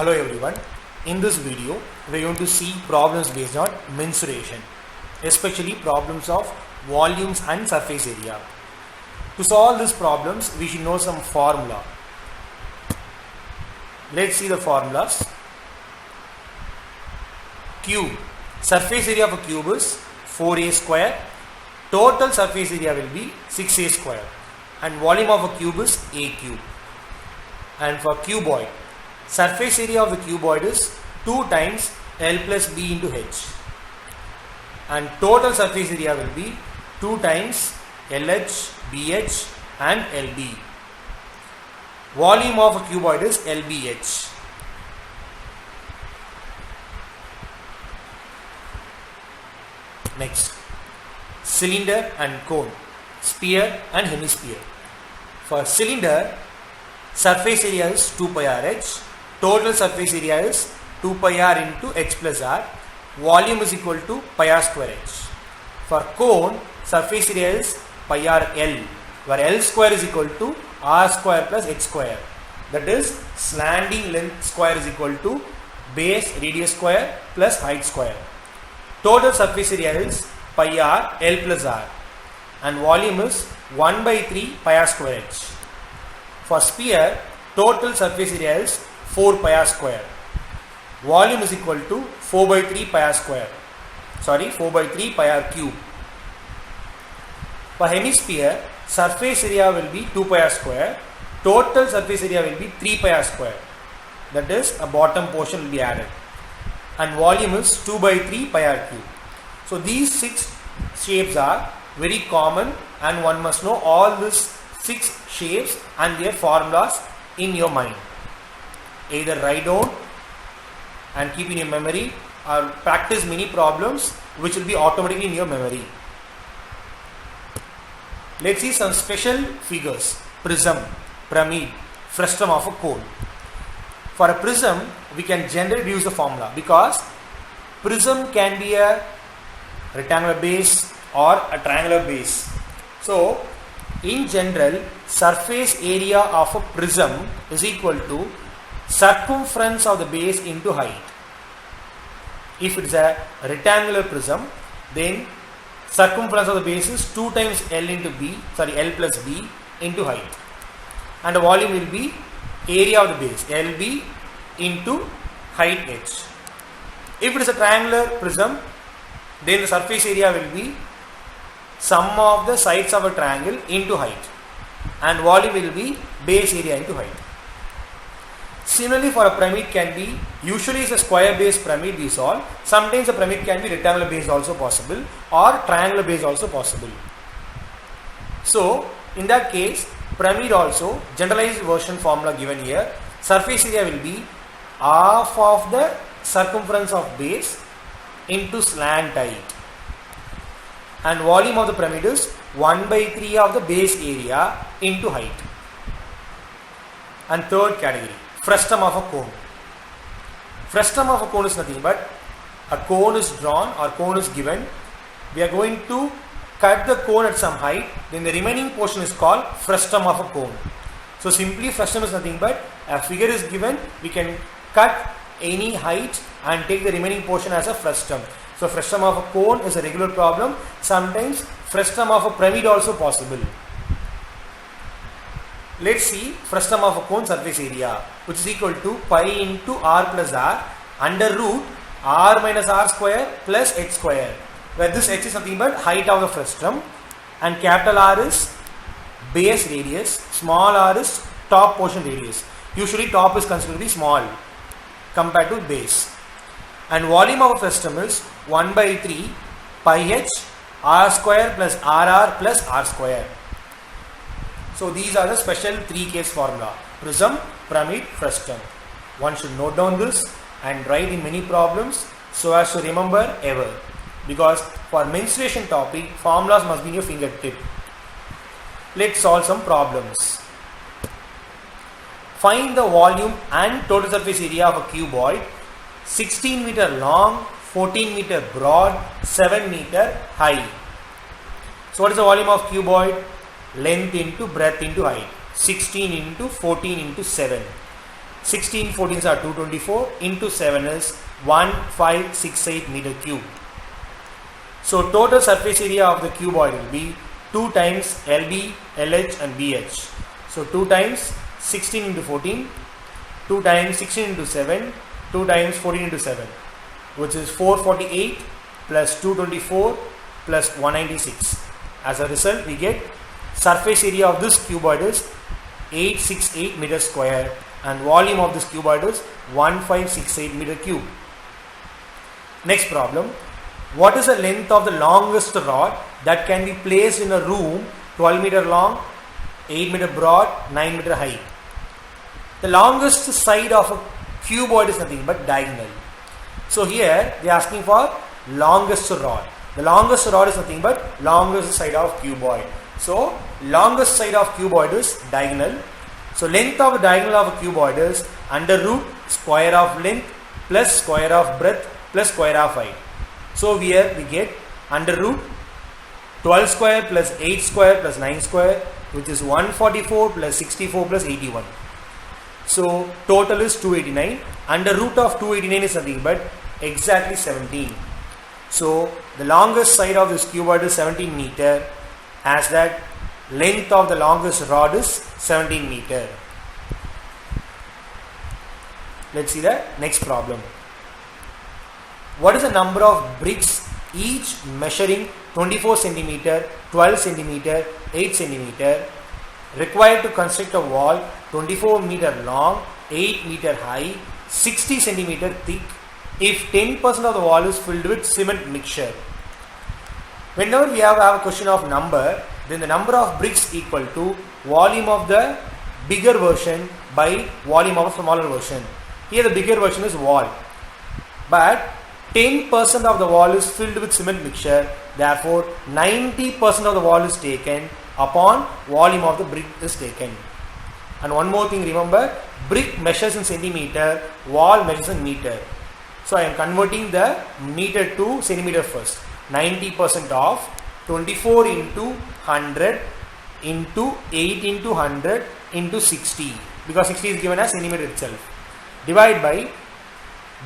Hello everyone. In this video, we are going to see problems based on mensuration, especially problems of volumes and surface area. To solve these problems, we should know some formula. Let's see the formulas. Cube. Surface area of a cube is 4a square. Total surface area will be 6a square. And volume of a cube is a cube. And for cuboid, surface area of the cuboid is 2 times L plus B into H. And total surface area will be 2 times LH, BH and LB. Volume of a cuboid is LBH. Next, cylinder and cone, sphere and hemisphere. For cylinder, surface area is 2 pi r h, total surface area is 2 pi r into h plus r, volume is equal to pi r square h. For cone, surface area is pi r l, where l square is equal to r square plus h square. That is, slanting length square is equal to base radius square plus height square. Total surface area is pi r l plus r and volume is 1 by 3 pi r square h. For sphere, total surface area is 4 pi r square. Volume is equal to 4 by 3 pi r square. 4 by 3 pi r cube. For hemisphere, surface area will be 2 pi r square. Total surface area will be 3 pi r square. That is, a bottom portion will be added. And volume is 2 by 3 pi r cube. So these 6 shapes are very common and one must know all these 6 shapes and their formulas in your mind. Either write down and keep in your memory or practice many problems which will be automatically in your memory. Let's see some special figures. Prism, pyramid, frustum of a cone. For a prism, we can generally use the formula because prism can be a rectangular base or a triangular base. So, in general, surface area of a prism is equal to circumference of the base into height. If it is a rectangular prism, then circumference of the base is 2 times L plus B into height. And the volume will be area of the base, LB into height H. If it is a triangular prism, then the surface area will be sum of the sides of a triangle into height. And volume will be base area into height. Similarly, for a pyramid can be, usually it's a square base pyramid we solve. Sometimes a pyramid can be rectangular base also possible or triangular base also possible. So, in that case, pyramid also, generalized version formula given here, surface area will be half of the circumference of base into slant height. And volume of the pyramid is 1 by 3 of the base area into height. And third category, frustum of a cone. Frustum of a cone is nothing but a cone is drawn or cone is given. We are going to cut the cone at some height, then the remaining portion is called frustum of a cone. So simply frustum is nothing but a figure is given, we can cut any height and take the remaining portion as a frustum. So frustum of a cone is a regular problem. Sometimes frustum of a pyramid also possible. Let's see frustum of a cone surface area, which is equal to pi into r plus r under root r minus r square plus h square, where this h is nothing but height of the frustum and capital R is base radius, small r is top portion radius. Usually top is considered to be small compared to base. And volume of a frustum is 1 by 3 pi h r square plus rr plus r square. So these are the special 3 case formula: prism, pyramid, frustum. One should note down this and write in many problems so as to remember ever. Because for mensuration topic, formulas must be in your fingertip. Let's solve some problems. Find the volume and total surface area of a cuboid 16 meter long, 14 meter broad, 7 meter high. So what is the volume of cuboid? Length into breadth into height. 16 into 14 into 7. 16 14s are 224 into 7 is 1568 meter cube. So total surface area of the cuboid will be 2 times LB, LH and BH. So 2 times 16 into 14, 2 times 16 into 7, 2 times 14 into 7, which is 448 plus 224 plus 196. As a result, we get surface area of this cuboid is 868 meter square and volume of this cuboid is 1568 meter cube. Next problem. What is the length of the longest rod that can be placed in a room 12 meter long, 8 meter broad, 9 meter high? The longest side of a cuboid is nothing but diagonal. So here they are asking for longest rod. The longest rod is nothing but longest side of cuboid. So longest side of cuboid is diagonal. So length of the diagonal of a cuboid is under root square of length plus square of breadth plus square of height. So here we get under root 12 square plus 8 square plus 9 square, which is 144 plus 64 plus 81. So total is 289. Under root of 289 is nothing but exactly 17. So the longest side of this cuboid is 17 meter, as that length of the longest rod is 17 meter. Let's see the next problem. What is the number of bricks each measuring 24 centimeter, 12 centimeter, 8 centimeter required to construct a wall 24 meter long, 8 meter high, 60 centimeter thick if 10% of the wall is filled with cement mixture? Whenever we have a question of number, then the number of bricks equal to volume of the bigger version by volume of a smaller version. Here the bigger version is wall, but 10% of the wall is filled with cement mixture, therefore 90% of the wall is taken upon volume of the brick is taken. And one more thing, remember, brick measures in centimeter, wall measures in meter. So I am converting the meter to centimeter first. 90% of 24 into 100 into 8 into 100 into 60, because 60 is given as centimeter itself, divide by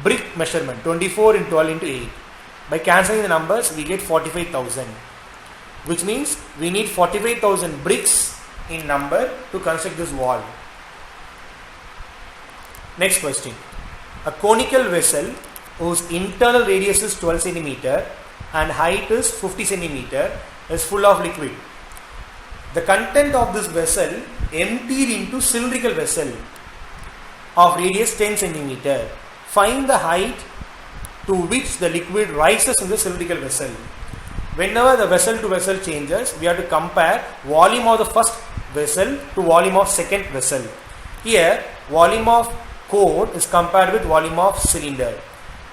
brick measurement 24 into 12 into 8. By cancelling the numbers we get 45,000, which means we need 45,000 bricks in number to construct this wall. Next question. A conical vessel whose internal radius is 12 centimeter and height is 50 centimeter is full of liquid. The content of this vessel emptied into cylindrical vessel of radius 10 centimeter. Find the height to which the liquid rises in the cylindrical vessel. Whenever the vessel to vessel changes, we have to compare volume of the first vessel to volume of second vessel. Here volume of cone is compared with volume of cylinder.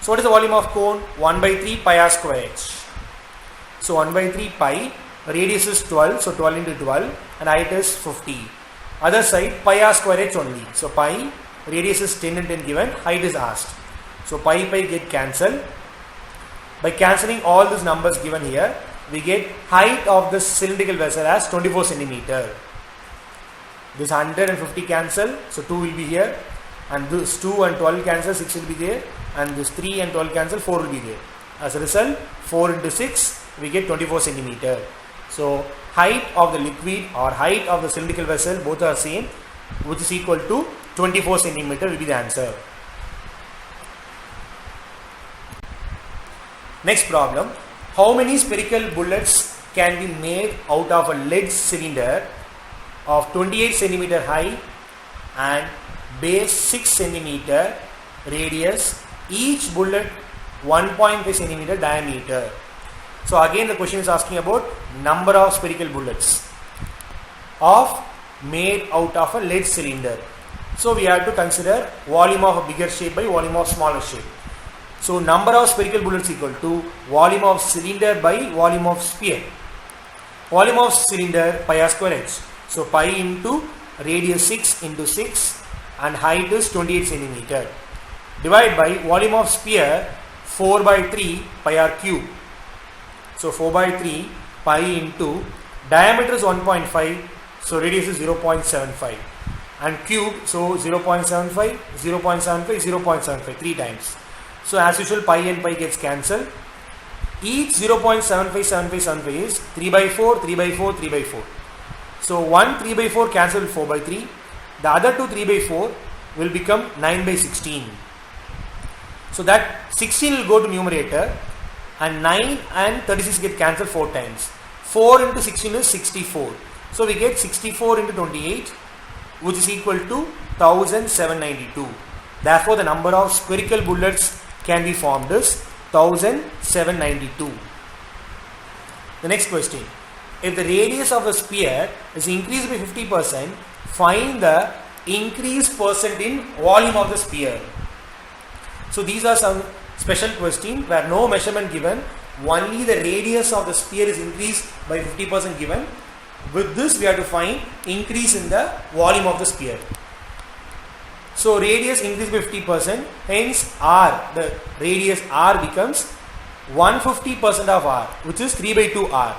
So what is the volume of cone? 1 by 3 pi r square h. So 1 by 3 pi, radius is 12, so 12 into 12 and height is 50. Other side pi r square h only. So pi, radius is 10 and 10 given, height is asked. So pi get cancelled. By cancelling all these numbers given here, we get height of the cylindrical vessel as 24 centimeter. This 150 cancel, so 2 will be here, and this 2 and 12 cancel, 6 will be there, and this 3 and 12 cancel, 4 will be there. As a result, 4 into 6, we get 24 centimeter. So height of the liquid or height of the cylindrical vessel, both are same, which is equal to 24 centimeter will be the answer. Next problem. How many spherical bullets can be made out of a lead cylinder of 28 centimeter high and base 6 centimeter radius, each bullet 1.5 centimeter diameter? So again the question is asking about number of spherical bullets made out of a lead cylinder. So we have to consider volume of a bigger shape by volume of smaller shape. So number of spherical bullets equal to volume of cylinder by volume of sphere. Volume of cylinder pi r square h. So pi into radius 6 into 6 and height is 28 centimeter. Divide by volume of sphere 4 by 3 pi r cube. So 4 by 3 pi into diameter is 1.5, so radius is 0.75, and cube, so 0.75, 0.75, 0.75, 3 times. So as usual, pi and pi gets cancelled. Each 0.757575 is 3 by 4, 3 by 4, 3 by 4. So one 3 by 4 cancelled 4 by 3. The other two 3 by 4 will become 9 by 16. So that 16 will go to numerator and 9 and 36 get cancelled 4 times. 4 into 16 is 64. So we get 64 into 28, which is equal to 1792. Therefore the number of spherical bullets can be formed is 1792. The next question. If the radius of a sphere is increased by 50%, find the increased percent in volume of the sphere. So these are some special questions where no measurement given, only the radius of the sphere is increased by 50% given. With this we have to find increase in the volume of the sphere. So radius increased by 50%, hence R, the radius R becomes 150% of R, which is 3 by 2 R.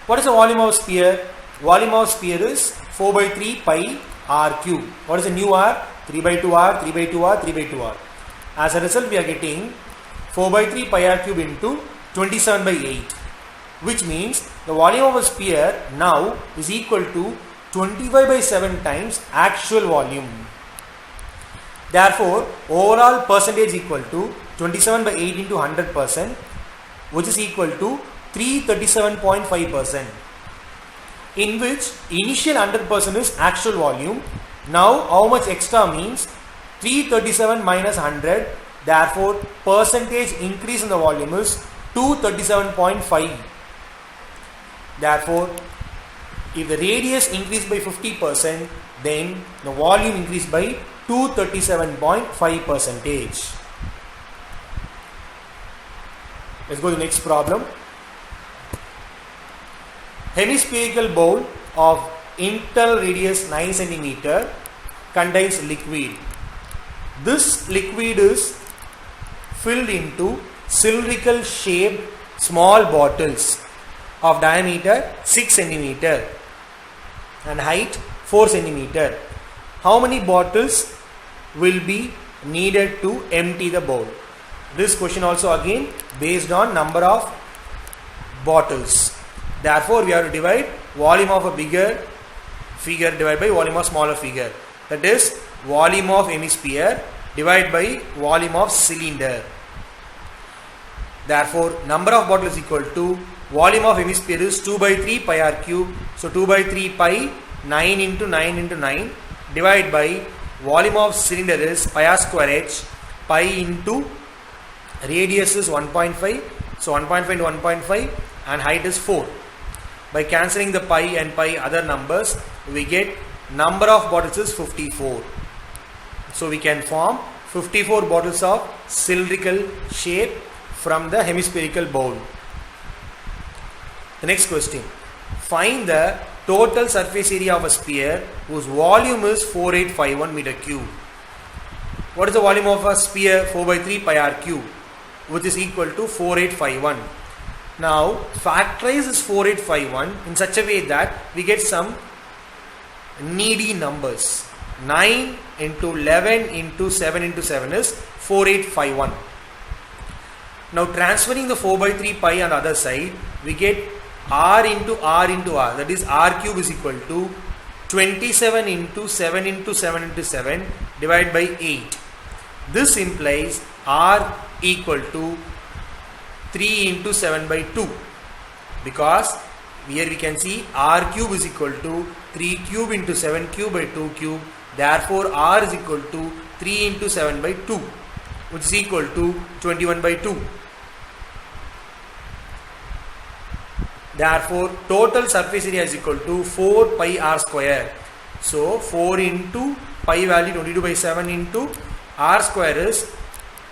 What is the volume of sphere? Volume of sphere is 4 by 3 pi R cube. What is the new R? 3 by 2 R, 3 by 2 R, 3 by 2 R. As a result, we are getting 4 by 3 pi R cube into 27 by 8, which means the volume of a sphere now is equal to 25 by 7 times actual volume. Therefore, overall percentage equal to 27 by 8 into 100%, which is equal to 337.5%, in which initial 100% is actual volume. Now how much extra means 337 minus 100, therefore percentage increase in the volume is 237.5. Therefore if the radius increased by 50%, then the volume increased by 237.5%. Let's go to the next problem. Hemispherical bowl of internal radius 9 cm contains liquid. This liquid is filled into cylindrical shaped small bottles of diameter 6 cm and height 4 cm. How many bottles will be needed to empty the bowl? This question also again based on number of bottles. Therefore we have to divide volume of a bigger figure divided by volume of smaller figure. That is volume of hemisphere divided by volume of cylinder. Therefore number of bottles is equal to volume of hemisphere is 2 by 3 pi R cube. So 2 by 3 pi 9 into 9 into 9 divided by volume of cylinder is pi R square h, pi into radius is 1.5. So 1.5 into 1.5 and height is 4. By cancelling the pi and pi other numbers, we get number of bottles is 54. So we can form 54 bottles of cylindrical shape from the hemispherical bowl. The next question. Find the total surface area of a sphere whose volume is 4851 meter cube. What is the volume of a sphere? 4 by 3 pi R cube, which is equal to 4851. Now factorize this 4851 in such a way that we get some needy numbers. 9 into 11 into 7 into 7 is 4851. Now transferring the 4 by 3 pi on the other side, we get R into R into R, that is R cube is equal to 27 into 7 into 7 into 7 divided by 8. This implies R equal to 3 into 7 by 2, because here we can see R cube is equal to 3 cube into 7 cube by 2 cube. Therefore R is equal to 3 into 7 by 2, which is equal to 21 by 2. Therefore total surface area is equal to 4 pi R square. So 4 into pi value 22 by 7 into R square is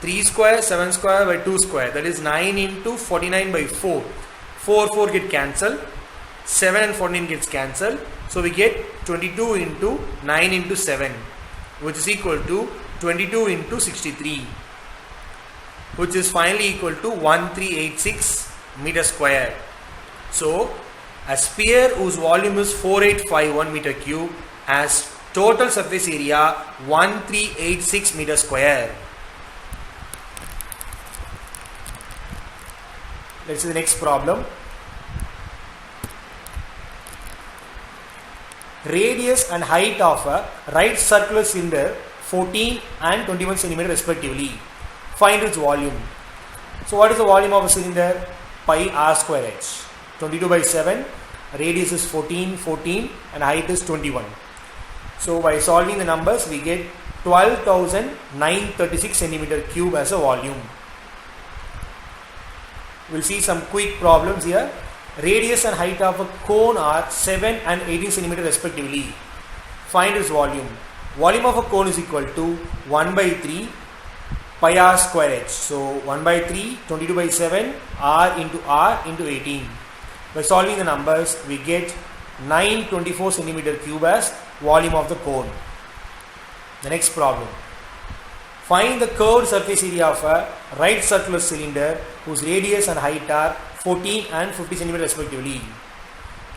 3 square 7 square by 2 square, that is 9 into 49 by 4. 4 get cancelled, 7 and 14 gets cancelled. So we get 22 into 9 into 7, which is equal to 22 into 63, which is finally equal to 1386 meter square. So a sphere whose volume is 4851 meter cube has Total surface area 1386 meter square. Let's see the next problem. Radius and height of a right circular cylinder 14 and 21 centimeter respectively. Find its volume. So what is the volume of a cylinder? Pi r square h. 22 by 7. Radius is 14 and height is 21. So by solving the numbers we get 12,936 centimeter cube as a volume. We'll see some quick problems here. Radius and height of a cone are 7 and 18 centimeter respectively. Find its volume. Volume of a cone is equal to 1 by 3 pi r square h. So 1 by 3, 22 by 7, r into 18. By solving the numbers, we get 924 centimeter cube as volume of the cone. The next problem. Find the curved surface area of a right circular cylinder whose radius and height are 14 and 50 centimeter respectively.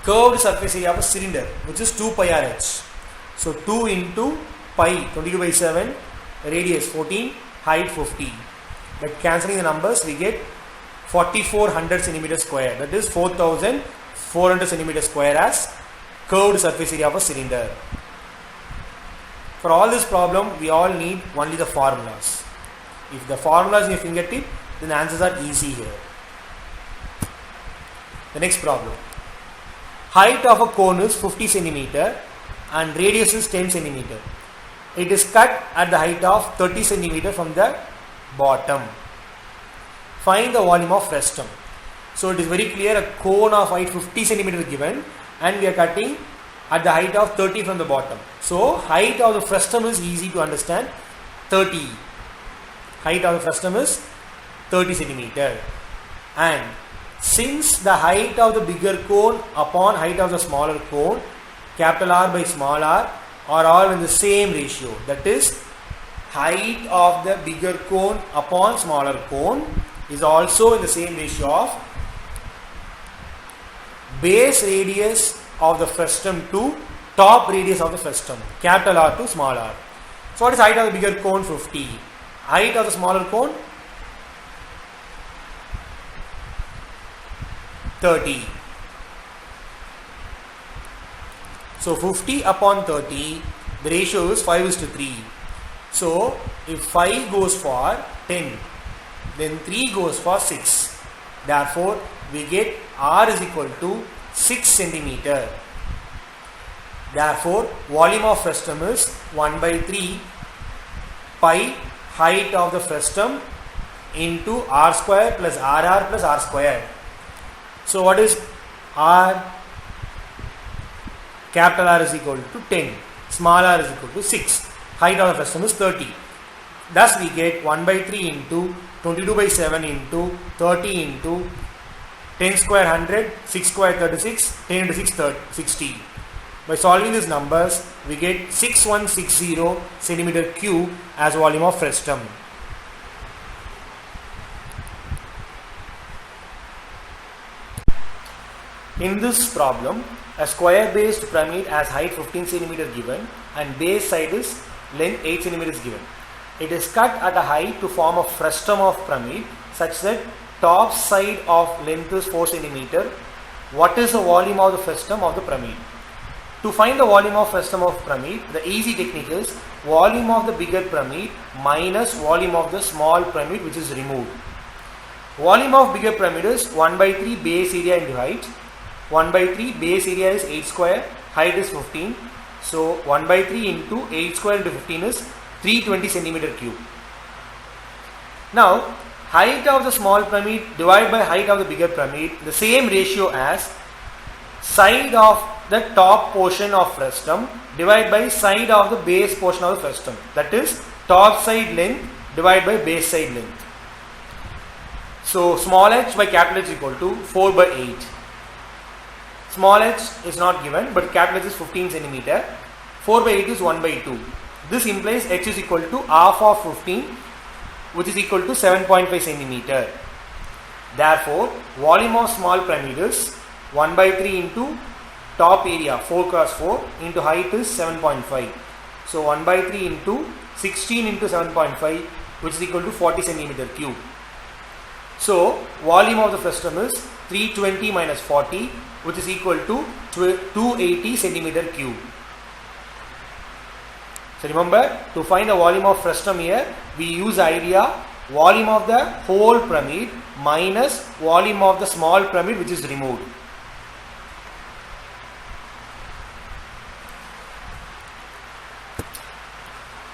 Curved surface area of a cylinder, which is 2 pi r h. So 2 into pi, 22 by 7, radius 14, height 50. By cancelling the numbers, we get 4400 centimeter square. That is 4400 centimeter square as curved surface area of a cylinder. For all this problem, we all need only the formulas. If the formulas in your fingertip, then the answers are easy here. The next problem. Height of a cone is 50 centimeter and radius is 10 centimeter. It is cut at the height of 30 centimeter from the bottom. Find the volume of frustum. So it is very clear, a cone of height 50 centimeter is given and we are cutting at the height of 30 from the bottom. So height of the frustum is easy to understand, 30. Height of the frustum is 30 centimeter. And since the height of the bigger cone upon height of the smaller cone, capital R by small r, are all in the same ratio. That is, height of the bigger cone upon smaller cone is also in the same ratio of base radius of the frustum to top radius of the frustum, capital R to small r. So what is height of the bigger cone? 50. Height of the smaller cone? 30. So 50 upon 30, the ratio is 5:3. So if 5 goes for 10, then 3 goes for 6. Therefore, we get R is equal to 6 centimeter. Therefore, volume of frustum is 1 by 3 pi height of the frustum into R square plus RR plus R square. So what is R? Capital R is equal to 10. Small r is equal to 6. Height of the frustum is 30. Thus we get 1 by 3 into 22 by 7 into 30 into 10 square 100, 6 square 36, 10 into 6 60. By solving these numbers, we get 6160 centimeter cube as volume of frustum. In this problem, a square based pyramid has height 15 cm given and base side is length 8 cm given. It is cut at a height to form a frustum of pyramid such that top side of length is 4 cm. What is the volume of the frustum of the pyramid? To find the volume of frustum of pyramid, the easy technique is volume of the bigger pyramid minus volume of the small pyramid which is removed. Volume of bigger pyramid is 1 by 3 base area into height. 1 by 3 base area is 8 square, height is 15. So 1 by 3 into 8 square into 15 is 320 centimeter cube. Now, height of the small pyramid divided by height of the bigger pyramid, the same ratio as side of the top portion of frustum divided by side of the base portion of the frustum. That is top side length divided by base side length. So small h by capital H is equal to 4 by 8. Small h is not given, but capital H is 15 centimeter. 4 by 8 is 1 by 2. This implies h is equal to half of 15, which is equal to 7.5 centimeter. Therefore, volume of small pyramid is 1 by 3 into top area 4 cross 4 into height is 7.5. So 1 by 3 into 16 into 7.5, which is equal to 40 centimeter cube. So volume of the frustum is 320 minus 40, which is equal to 280 centimeter cube. So remember, to find the volume of frustum here, we use idea volume of the whole pyramid minus volume of the small pyramid which is removed.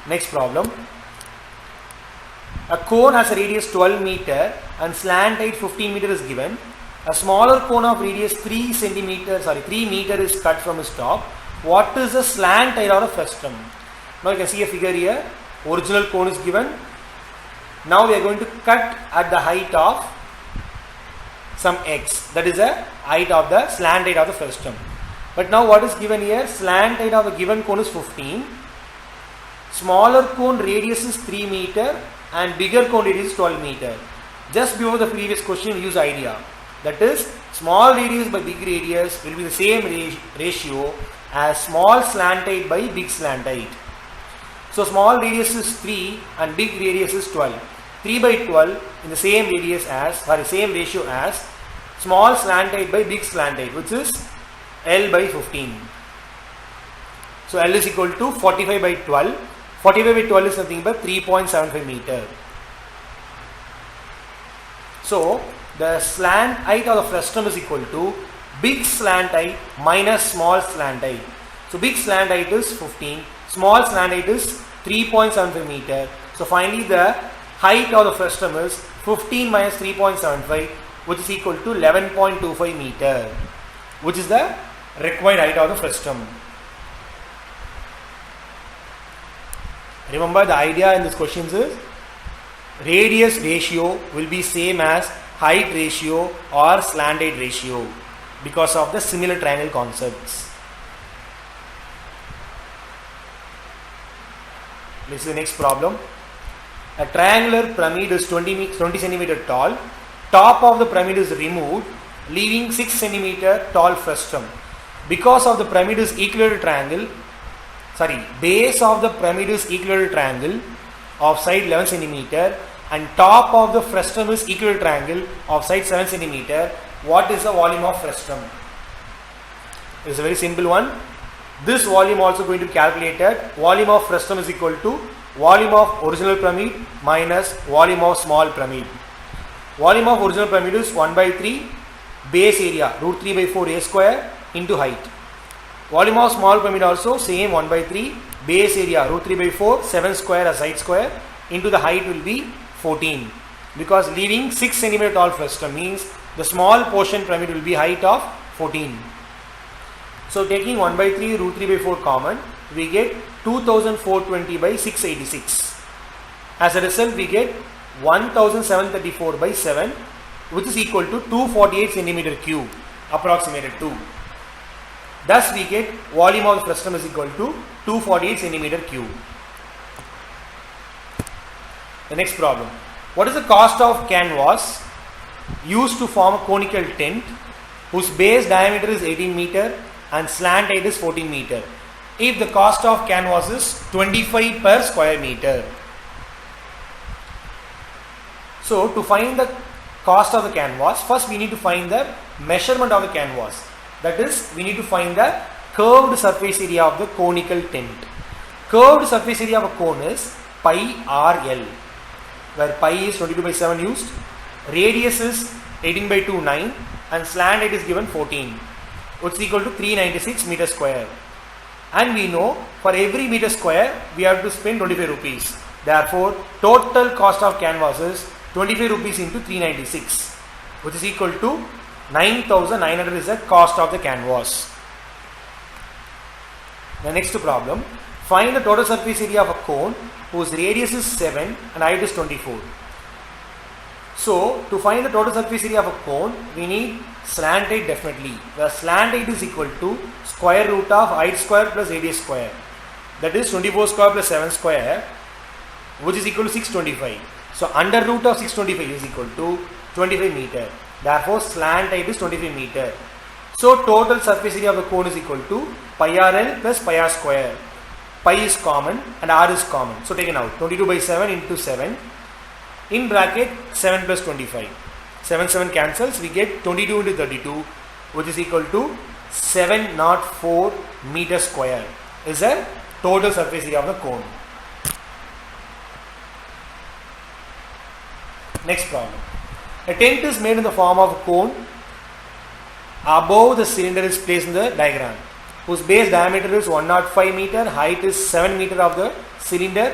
Next problem. A cone has a radius 12 meter and slant height 15 meter is given. A smaller cone of radius 3 meter is cut from its top. What is the slant height of the frustum? Now you can see a figure here. Original cone is given. Now we are going to cut at the height of some x. That is the height of the slant height of the frustum. But now what is given here? Slant height of the given cone is 15. Smaller cone radius is 3 meter and bigger cone radius is 12 meter. Just before the previous question, we use idea. That is, small radius by big radius will be the same ratio as small slant height by big slant height. So small radius is 3 and big radius is 12. 3 by 12 in the same same ratio as small slant height by big slant height, which is L by 15. So L is equal to 45 by 12. 45 by 12 is nothing but 3.75 meter. So the slant height of the frustum is equal to big slant height minus small slant height. So big slant height is 15, small slant height is 3.75 meter. So finally the height of the frustum is 15 minus 3.75, which is equal to 11.25 meter, which is the required height of the frustum. Remember, the idea in this question is radius ratio will be same as height ratio or slant height ratio because of the similar triangle concepts. This is the next problem. A triangular pyramid is 20 cm tall. Top of the pyramid is removed, leaving 6 cm tall frustum. Because of the pyramid is equilateral triangle, base of the pyramid is equilateral triangle of side 11 cm and top of the frustum is equilateral triangle of side 7 cm. What is the volume of frustum? It is a very simple one. This volume also going to be calculated. Volume of frustum is equal to volume of original pyramid minus volume of small pyramid. Volume of original pyramid is 1 by 3 base area root 3 by 4 a square into height. Volume of small pyramid also same 1 by 3 base area root 3 by 4 7 square as height square into the height will be 14, because leaving 6 cm tall frustum means the small portion pyramid will be height of 14. So taking 1 by 3 root 3 by 4 common, we get 2420 by 686. As a result, we get 1734 by 7, which is equal to 248 centimeter cube, approximated to. Thus we get volume of the frustum is equal to 248 centimeter cube. The next problem. What is the cost of canvas used to form a conical tent whose base diameter is 18 meter and slant height is 14 meter if the cost of canvas is 25 per square meter? So to find the cost of the canvas, first we need to find the measurement of the canvas. That is, we need to find the curved surface area of the conical tent. Curved surface area of a cone is pi RL, where pi is 22 by 7 used, radius is 18 by 2 9 and slant height is given 14, which is equal to 396 meter square. And we know for every meter square we have to spend 25 rupees. Therefore, total cost of canvas is 25 rupees into 396, which is equal to 9,900 is the cost of the canvas. The next problem. Find the total surface area of a cone whose radius is 7 and height is 24. So, to find the total surface area of a cone, we need slant height definitely. The slant height is equal to square root of height square plus radius square. That is 24 square plus 7 square, which is equal to 625. So, under root of 625 is equal to 25 meter. Therefore, slant height is 25 meter. So total surface area of the cone is equal to pi rl plus pi r square. Pi is common and r is common. So taken out. 22 by 7 into 7. In bracket 7 plus 25. 7 cancels. We get 22 into 32, which is equal to 704 meter square. Is the total surface area of the cone. Next problem. A tent is made in the form of a cone. Above the cylinder is placed in the diagram, whose base diameter is 105 meter, height is 7 meter of the cylinder,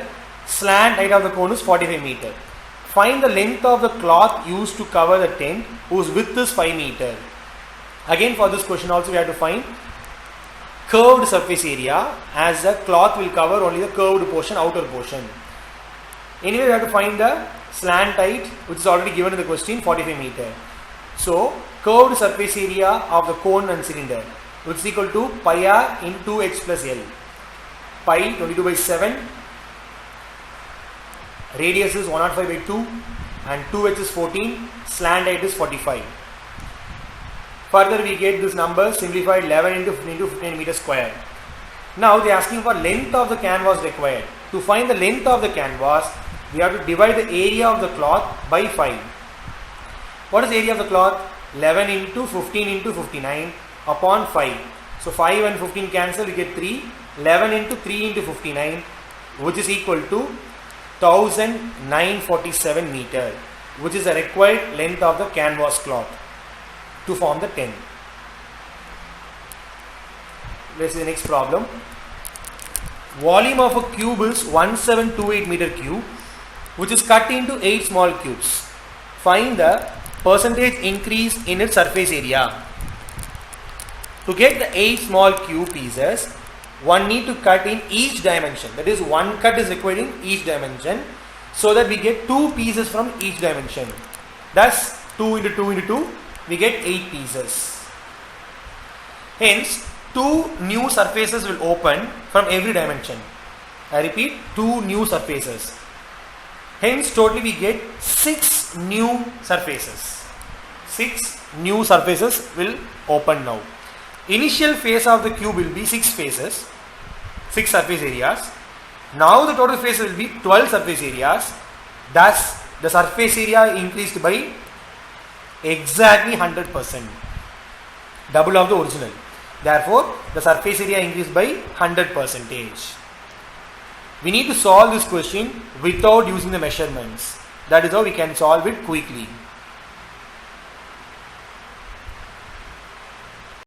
slant height of the cone is 45 meter. Find the length of the cloth used to cover the tent, whose width is 5 meter. Again, for this question also we have to find curved surface area, as the cloth will cover only the curved portion, outer portion. Anyway, we have to find the slant height, which is already given in the question, 45 meter. So, curved surface area of the cone and cylinder, which is equal to pi r into h plus l. Pi 22 by 7, radius is 105 by 2 and 2h is 14, slant height is 45. Further we get this number simplified 11 into 15 into 15 meter square. Now they are asking for length of the canvas required. To find the length of the canvas, we have to divide the area of the cloth by 5. What is the area of the cloth? 11 into 15 into 59 upon 5. So 5 and 15 cancel, we get 3. 11 into 3 into 59, which is equal to 1947 meter, which is the required length of the canvas cloth to form the tent. Let's see the next problem. Volume of a cube is 1728 meter cube, which is cut into 8 small cubes. Find the percentage increase in its surface area. To get the 8 small cube pieces, one need to cut in each dimension. That is, one cut is required in each dimension, so that we get 2 pieces from each dimension. Thus, 2 into 2 into 2, we get 8 pieces. Hence, 2 new surfaces will open from every dimension. I repeat, 2 new surfaces. Hence, totally we get 6 new surfaces. 6 new surfaces will open now. Initial phase of the cube will be 6 faces, 6 surface areas. Now the total face will be 12 surface areas. Thus, the surface area increased by exactly 100%, double of the original. Therefore, the surface area increased by 100%. We need to solve this question without using the measurements. That is how we can solve it quickly.